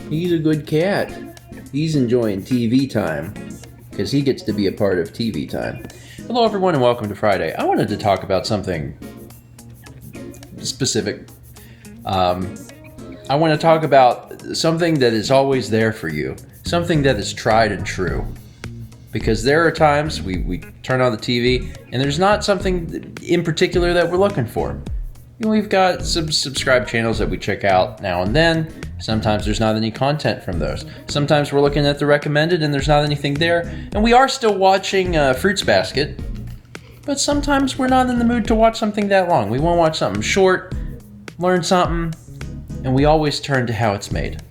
He's a good cat. He's enjoying TV time because he gets to be a part of TV time. Hello, everyone, and welcome to Friday. I wanted to talk about something specific. I want to talk about something that is always there for you, something that is tried and true. Because there are times we turn on the TV and there's not something in particular that we're looking for. You know, we've got some subscribed channels that we check out now and then. Sometimes there's not any content from those. Sometimes we're looking at the recommended and there's not anything there. And we are still watching Fruits Basket. But sometimes we're not in the mood to watch something that long. We want to watch something short, learn something, and we always turn to how it's made.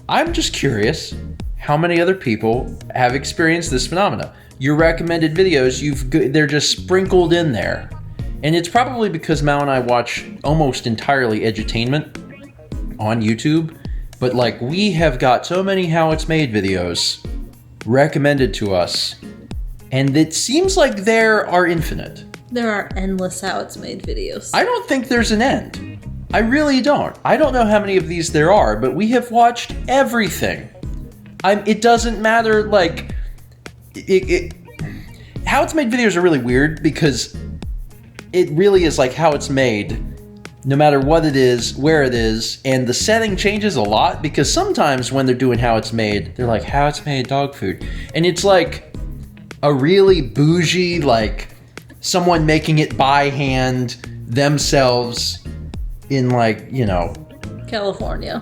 I'm just curious how many other people have experienced this phenomena. Your recommended videos, they're just sprinkled in there. And it's probably because Mal and I watch almost entirely edutainment on YouTube. But like, we have got so many how it's made videos recommended to us. And it seems like there are infinite. There are endless how it's made videos. I don't think there's an end. I really don't. I don't know how many of these there are, but we have watched everything. It doesn't matter, like, how it's made videos are really weird because it really is like how it's made, no matter what it is, where it is, and the setting changes a lot because sometimes when they're doing how it's made, they're like, how it's made dog food. And it's like a really bougie, like, someone making it by hand themselves in, like, you know, California.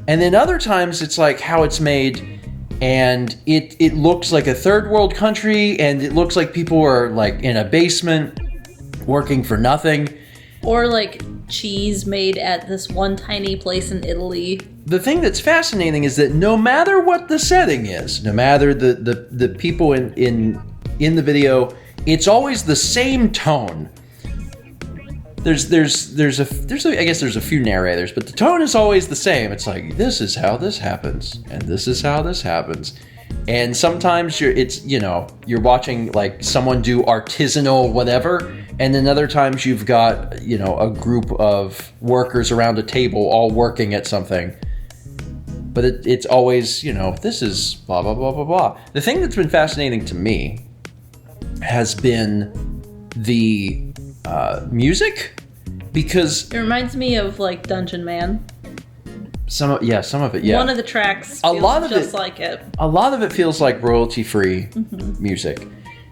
And then other times it's like how it's made and it looks like a third world country and it looks like people are like in a basement working for nothing. Or like cheese made at this one tiny place in Italy. The thing that's fascinating is that no matter what the setting is, no matter the people in the video, it's always the same tone. There's a few narrators, but the tone is always the same. It's like, this is how this happens, and this is how this happens. And sometimes you're watching like someone do artisanal whatever, and then other times you've got, you know, a group of workers around a table all working at something. But it's always, you know, this is blah, blah, blah, blah, blah. The thing that's been fascinating to me has been the music, because it reminds me of like Dungeon Man. Some of it, yeah. One of the tracks feels just like it. A lot of it feels like royalty-free music.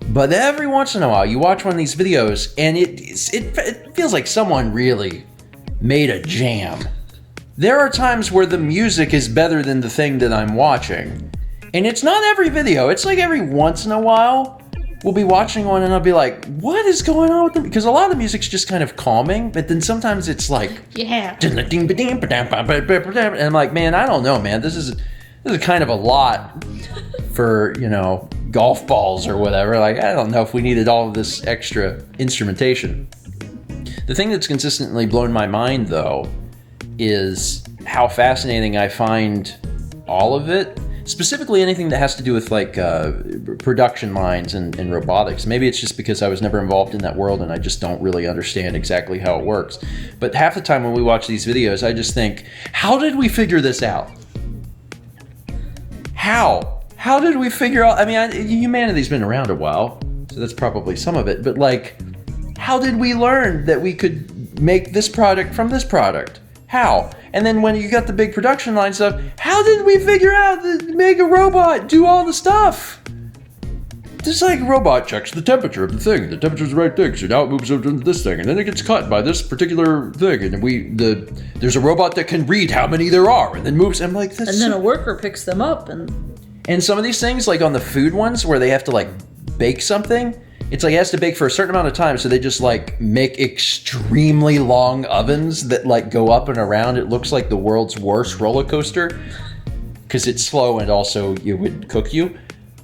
But every once in a while, you watch one of these videos, and it feels like someone really made a jam. There are times where the music is better than the thing that I'm watching. And it's not every video. It's like every once in a while, we'll be watching one and I'll be like, what is going on with them? Because a lot of the music's just kind of calming, but then sometimes it's like, yeah. And I'm like, man, I don't know, man. This is kind of a lot for, you know, golf balls or whatever. Like, I don't know if we needed all of this extra instrumentation. The thing that's consistently blown my mind, though, is how fascinating I find all of it. Specifically anything that has to do with like production lines and robotics. Maybe it's just because I was never involved in that world and I just don't really understand exactly how it works. But half the time when we watch these videos, I just think, how did we figure this out? How did we figure out? I mean, humanity's been around a while, so that's probably some of it. But like, how did we learn that we could make this product from this product? How? And then when you got the big production line stuff, how did we figure out to make a robot do all the stuff? Just like a robot checks the temperature of the thing. The temperature's the right thing, so now it moves over to this thing, and then it gets cut by this particular thing. And there's a robot that can read how many there are, and then moves. I'm like, that's. And then a worker picks them up, and some of these things, like on the food ones, where they have to like bake something. It's like it has to bake for a certain amount of time, so they just like make extremely long ovens that like go up and around. It looks like the world's worst roller coaster because it's slow and also it would cook you.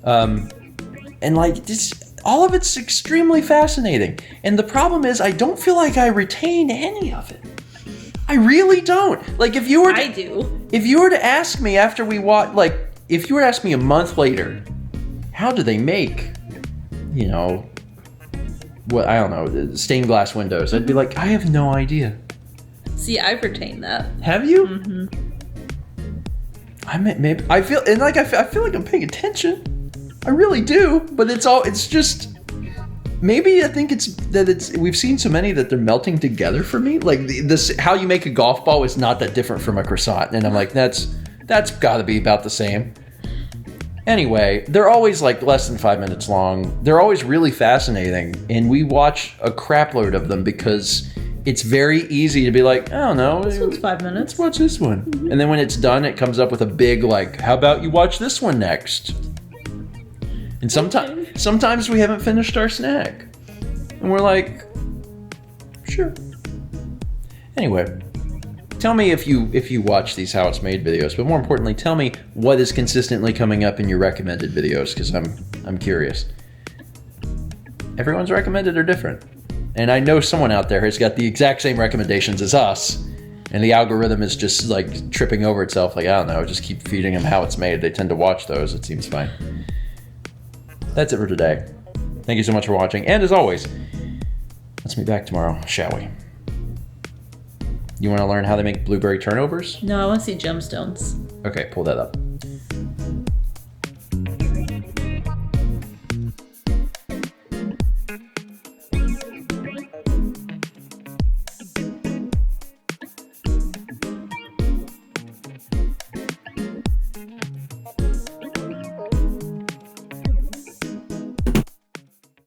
And like this, all of it's extremely fascinating. And the problem is, I don't feel like I retain any of it. I really don't. Like if you were, if you were to ask me after we watch, like if you were to ask me a month later, how do they make, you know, what, I don't know, stained glass windows, I'd be like, I have no idea. See, I've retained that. Have you? Mm-hmm. I feel like I'm paying attention. I really do, but it's just maybe I think we've seen so many that they're melting together for me. Like this, how you make a golf ball is not that different from a croissant, and I'm like, that's got to be about the same. Anyway, they're always like less than 5 minutes long. They're always really fascinating, and we watch a crap load of them because it's very easy to be like, I don't know, this one's 5 minutes. Let's watch this one. Mm-hmm. And then when it's done, it comes up with a big like, how about you watch this one next? And sometimes we haven't finished our snack, and we're like, sure. Anyway, tell me if you watch these how it's made videos, but more importantly, tell me what is consistently coming up in your recommended videos, because I'm curious. Everyone's recommended are different, and I know someone out there has got the exact same recommendations as us, and the algorithm is just like tripping over itself. Like, I don't know, just keep feeding them how it's made. They tend to watch those. It seems fine. That's it for today. Thank you so much for watching, and as always, let's meet back tomorrow, shall we? You want to learn how they make blueberry turnovers? No, I want to see gemstones. Okay, pull that up.